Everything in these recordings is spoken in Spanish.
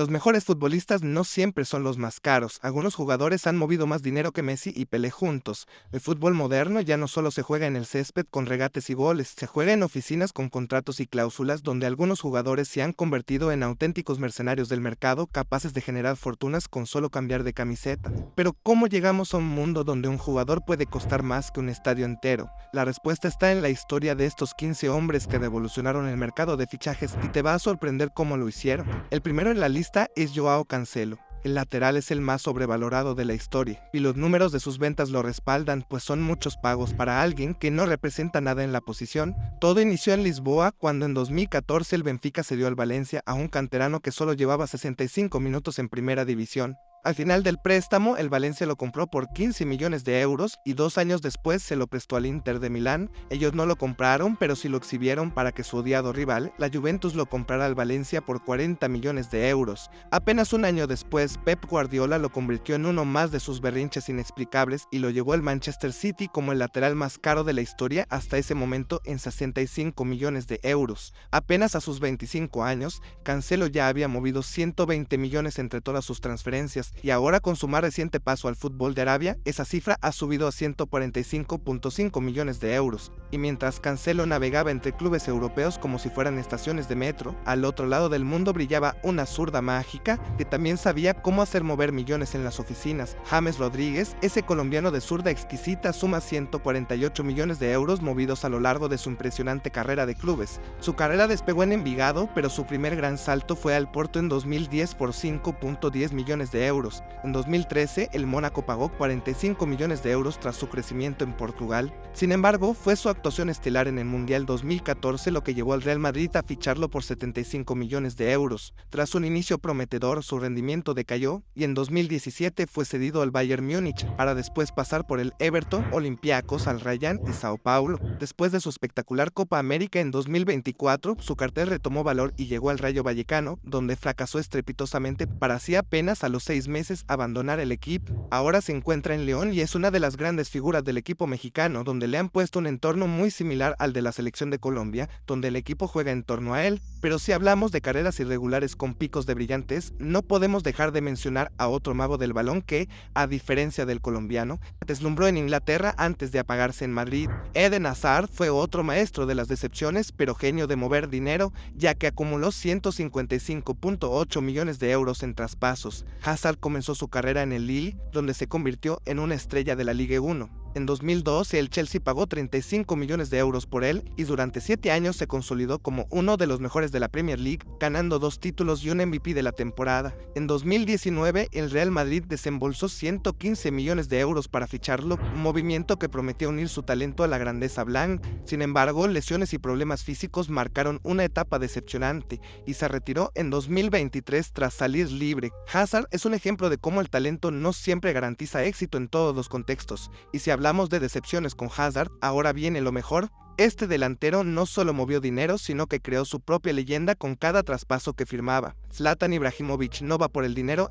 Los mejores futbolistas no siempre son los más caros. Algunos jugadores han movido más dinero que Messi y Pelé juntos. El fútbol moderno ya no solo se juega en el césped con regates y goles, se juega en oficinas con contratos y cláusulas donde algunos jugadores se han convertido en auténticos mercenarios del mercado capaces de generar fortunas con solo cambiar de camiseta. Pero ¿cómo llegamos a un mundo donde un jugador puede costar más que un estadio entero? La respuesta está en la historia de estos 15 hombres que revolucionaron el mercado de fichajes y te va a sorprender cómo lo hicieron. El primero en la lista es Joao Cancelo. El lateral es el más sobrevalorado de la historia, y los números de sus ventas lo respaldan, pues son muchos pagos para alguien que no representa nada en la posición. Todo inició en Lisboa, cuando en 2014 el Benfica cedió al Valencia a un canterano que solo llevaba 65 minutos en primera división. Al final del préstamo, el Valencia lo compró por 15 millones de euros y 2 años después se lo prestó al Inter de Milán. Ellos no lo compraron, pero sí lo exhibieron para que su odiado rival, la Juventus, lo comprara al Valencia por 40 millones de euros. Apenas un año después, Pep Guardiola lo convirtió en uno más de sus berrinches inexplicables y lo llevó al Manchester City como el lateral más caro de la historia hasta ese momento en 65 millones de euros. Apenas a sus 25 años, Cancelo ya había movido 120 millones entre todas sus transferencias, y ahora con su más reciente paso al fútbol de Arabia, esa cifra ha subido a 145.5 millones de euros. Y mientras Cancelo navegaba entre clubes europeos como si fueran estaciones de metro, al otro lado del mundo brillaba una zurda mágica que también sabía cómo hacer mover millones en las oficinas. James Rodríguez, ese colombiano de zurda exquisita, suma 148 millones de euros movidos a lo largo de su impresionante carrera de clubes. Su carrera despegó en Envigado, pero su primer gran salto fue al Porto en 2010 por 5.10 millones de euros. En 2013, el Mónaco pagó 45 millones de euros tras su crecimiento en Portugal. Sin embargo, fue su actuación estelar en el Mundial 2014 lo que llevó al Real Madrid a ficharlo por 75 millones de euros. Tras un inicio prometedor, su rendimiento decayó y en 2017 fue cedido al Bayern Múnich para después pasar por el Everton, Olympiacos, Al Rayyan y Sao Paulo. Después de su espectacular Copa América en 2024, su cartel retomó valor y llegó al Rayo Vallecano, donde fracasó estrepitosamente para así apenas a los 6 meses abandonar el equipo. Ahora se encuentra en León y es una de las grandes figuras del equipo mexicano, donde le han puesto un entorno muy similar al de la selección de Colombia, donde el equipo juega en torno a él. Pero si hablamos de carreras irregulares con picos de brillantes, no podemos dejar de mencionar a otro mago del balón que, a diferencia del colombiano, deslumbró en Inglaterra antes de apagarse en Madrid. Eden Hazard fue otro maestro de las decepciones, pero genio de mover dinero, ya que acumuló 155.8 millones de euros en traspasos. Hazard comenzó su carrera en el Lille, donde se convirtió en una estrella de la Ligue 1. En 2012 el Chelsea pagó 35 millones de euros por él y durante 7 años se consolidó como uno de los mejores de la Premier League, ganando 2 títulos y un MVP de la temporada. En 2019 el Real Madrid desembolsó 115 millones de euros para ficharlo, un movimiento que prometía unir su talento a la grandeza blanca. Sin embargo, lesiones y problemas físicos marcaron una etapa decepcionante y se retiró en 2023 tras salir libre. Hazard es un ejemplo de cómo el talento no siempre garantiza éxito en todos los contextos, y si hablamos de decepciones con Hazard, ahora viene lo mejor. Este delantero no solo movió dinero, sino que creó su propia leyenda con cada traspaso que firmaba. Zlatan Ibrahimovic no va por el dinero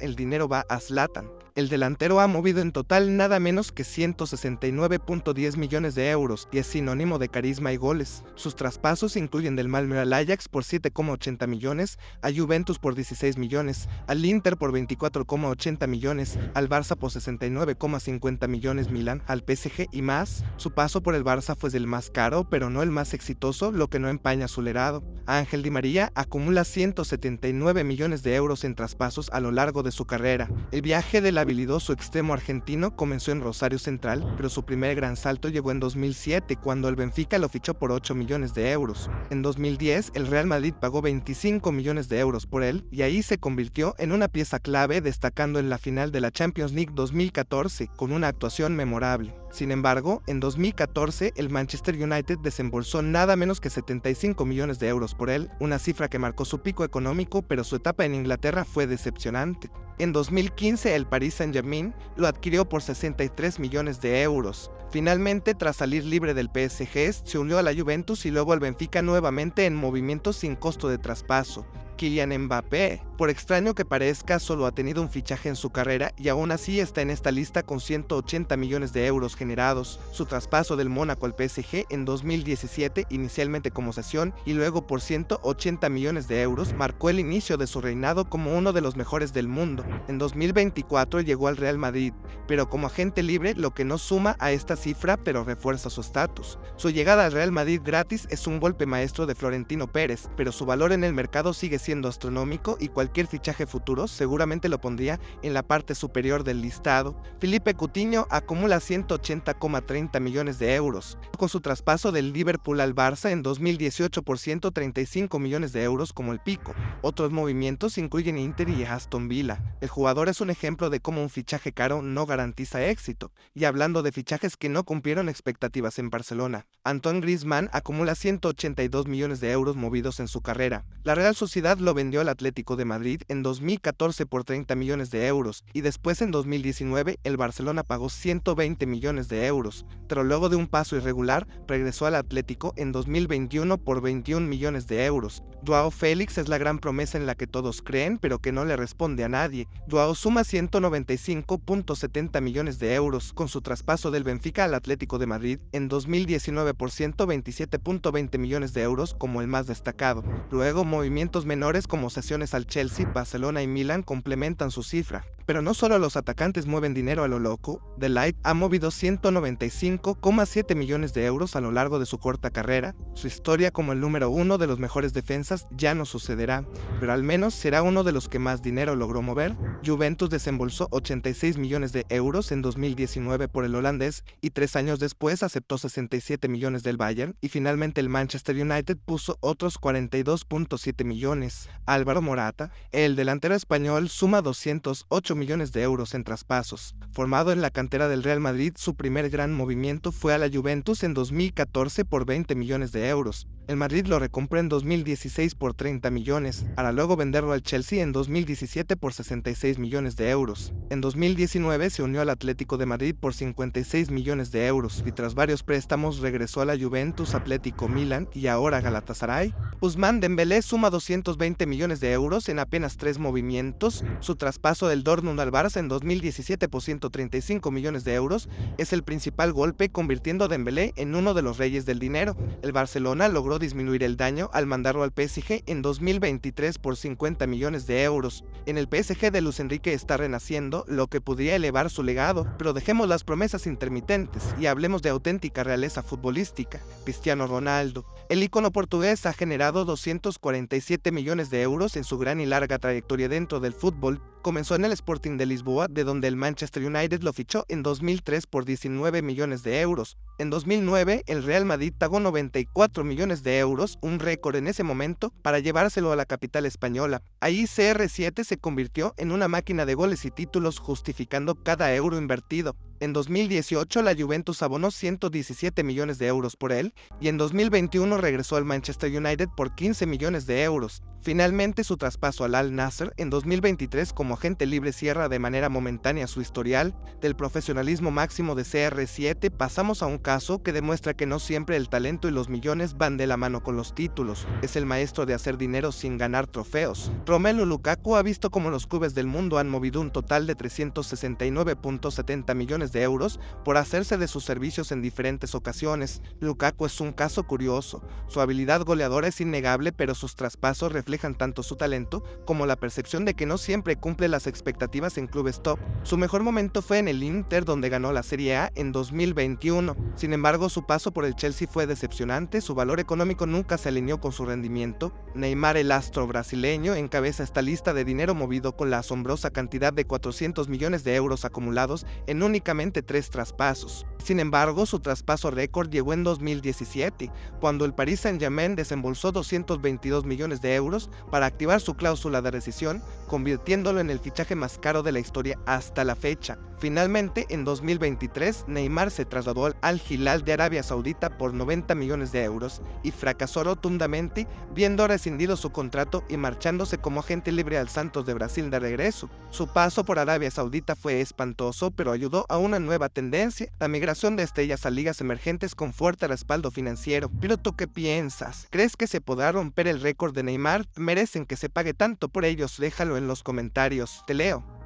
va a Zlatan. El delantero ha movido en total nada menos que 169.10 millones de euros y es sinónimo de carisma y goles. Sus traspasos incluyen del Malmö al Ajax por 7,80 millones, a Juventus por 16 millones, al Inter por 24,80 millones, al Barça por 69,50 millones, Milán, al PSG y más. Su paso por el Barça fue del más caro, pero no el más exitoso, lo que no empaña su legado. Ángel Di María acumula 179 millones de euros en traspasos a lo largo de su carrera. El viaje del habilidoso extremo argentino comenzó en Rosario Central, pero su primer gran salto llegó en 2007, cuando el Benfica lo fichó por 8 millones de euros. En 2010, el Real Madrid pagó 25 millones de euros por él, y ahí se convirtió en una pieza clave, destacando en la final de la Champions League 2014, con una actuación memorable. Sin embargo, en 2014, el Manchester United desembolsó nada menos que 75 millones de euros por él, una cifra que marcó su pico económico, pero su etapa en Inglaterra fue decepcionante. En 2015, el Paris Saint-Germain lo adquirió por 63 millones de euros. Finalmente, tras salir libre del PSG, se unió a la Juventus y luego al Benfica nuevamente en movimientos sin costo de traspaso. Kylian Mbappé. Por extraño que parezca, solo ha tenido un fichaje en su carrera y aún así está en esta lista con 180 millones de euros generados. Su traspaso del Mónaco al PSG en 2017, inicialmente como cesión y luego por 180 millones de euros, marcó el inicio de su reinado como uno de los mejores del mundo. En 2024 llegó al Real Madrid, pero como agente libre, lo que no suma a esta cifra pero refuerza su estatus. Su llegada al Real Madrid gratis es un golpe maestro de Florentino Pérez, pero su valor en el mercado sigue siendo astronómico y cualquier fichaje futuro seguramente lo pondría en la parte superior del listado. Philippe Coutinho acumula 180,30 millones de euros, con su traspaso del Liverpool al Barça en 2018 por 135 millones de euros como el pico. Otros movimientos incluyen Inter y Aston Villa. El jugador es un ejemplo de cómo un fichaje caro no garantiza éxito. Y hablando de fichajes que no cumplieron expectativas en Barcelona, Antoine Griezmann acumula 182 millones de euros movidos en su carrera. La Real Sociedad lo vendió al Atlético de Madrid en 2014 por 30 millones de euros y después en 2019 el Barcelona pagó 120 millones de euros, pero luego de un paso irregular regresó al Atlético en 2021 por 21 millones de euros. Joao Félix es la gran promesa en la que todos creen pero que no le responde a nadie. Joao suma 195,70 millones de euros con su traspaso del Benfica al Atlético de Madrid en 2019 por 127,20 millones de euros como el más destacado. Luego movimientos menores como cesiones al Chelsea, Barcelona y Milan complementan su cifra. Pero no solo los atacantes mueven dinero a lo loco, De Ligt ha movido 195,7 millones de euros a lo largo de su corta carrera. Su historia como el número uno de los mejores defensas ya no sucederá, pero al menos será uno de los que más dinero logró mover. Juventus desembolsó 86 millones de euros en 2019 por el holandés y 3 años después aceptó 67 millones del Bayern y finalmente el Manchester United puso otros 42,7 millones. Álvaro Morata, el delantero español, suma 208 millones de euros en traspasos. Formado en la cantera del Real Madrid, su primer gran movimiento fue a la Juventus en 2014 por 20 millones de euros. El Madrid lo recompró en 2016 por 30 millones, para luego venderlo al Chelsea en 2017 por 66 millones de euros. En 2019 se unió al Atlético de Madrid por 56 millones de euros y tras varios préstamos regresó a la Juventus, Atlético, Milan y ahora Galatasaray. Ousmane Dembélé suma 220 millones de euros en apenas 3 movimientos. Su traspaso del Dortmund al Barça en 2017 por 135 millones de euros es el principal golpe, convirtiendo a Dembélé en uno de los reyes del dinero. El Barcelona logró disminuir el daño al mandarlo al PSG en 2023 por 50 millones de euros. En el PSG de Luis Enrique está renaciendo, lo que podría elevar su legado, pero dejemos las promesas intermitentes y hablemos de auténtica realeza futbolística. Cristiano Ronaldo, el ícono portugués, ha generado 247 millones de euros en su gran y larga trayectoria dentro del fútbol. Comenzó en el Sporting de Lisboa, de donde el Manchester United lo fichó en 2003 por 19 millones de euros. En 2009, el Real Madrid pagó 94 millones de euros, un récord en ese momento, para llevárselo a la capital española. Ahí CR7 se convirtió en una máquina de goles y títulos, justificando cada euro invertido. En 2018 la Juventus abonó 117 millones de euros por él y en 2021 regresó al Manchester United por 15 millones de euros. Finalmente su traspaso al Al Nassr en 2023 como agente libre cierra de manera momentánea su historial. Del profesionalismo máximo de CR7 pasamos a un caso que demuestra que no siempre el talento y los millones van de la mano con los títulos. Es el maestro de hacer dinero sin ganar trofeos. Romelu Lukaku ha visto cómo los clubes del mundo han movido un total de 369,70 millones de euros por hacerse de sus servicios en diferentes ocasiones. Lukaku es un caso curioso. Su habilidad goleadora es innegable, pero sus traspasos reflejan tanto su talento como la percepción de que no siempre cumple las expectativas en clubes top. Su mejor momento fue en el Inter, donde ganó la Serie A en 2021. Sin embargo, su paso por el Chelsea fue decepcionante, su valor económico nunca se alineó con su rendimiento. Neymar, el astro brasileño, encabeza esta lista de dinero movido con la asombrosa cantidad de 400 millones de euros acumulados en únicamente 3 traspasos. Sin embargo, su traspaso récord llegó en 2017, cuando el Paris Saint-Germain desembolsó 222 millones de euros para activar su cláusula de rescisión, convirtiéndolo en el fichaje más caro de la historia hasta la fecha. Finalmente, en 2023, Neymar se trasladó al Hilal de Arabia Saudita por 90 millones de euros y fracasó rotundamente, viendo rescindido su contrato y marchándose como agente libre al Santos de Brasil de regreso. Su paso por Arabia Saudita fue espantoso, pero ayudó a una nueva tendencia, la migración de estrellas a ligas emergentes con fuerte respaldo financiero. Pero ¿tú qué piensas? ¿Crees que se podrá romper el récord de Neymar? ¿Merecen que se pague tanto por ellos? Déjalo en los comentarios. Te leo.